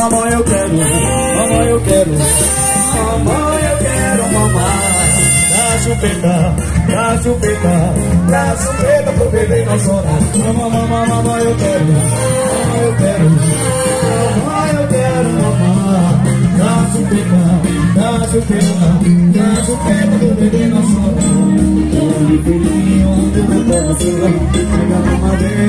Mamãe, eu quero, mamãe, eu quero, mamãe, eu quero mamar. Dá chupeta pro bebê não chorar. Mamãe, eu quero, mamãe, eu quero, mamãe, eu quero mamar. Dá chupeta pro bebê não chorar. Olha, filhinho, onde eu não posso chegar, pega na madeira.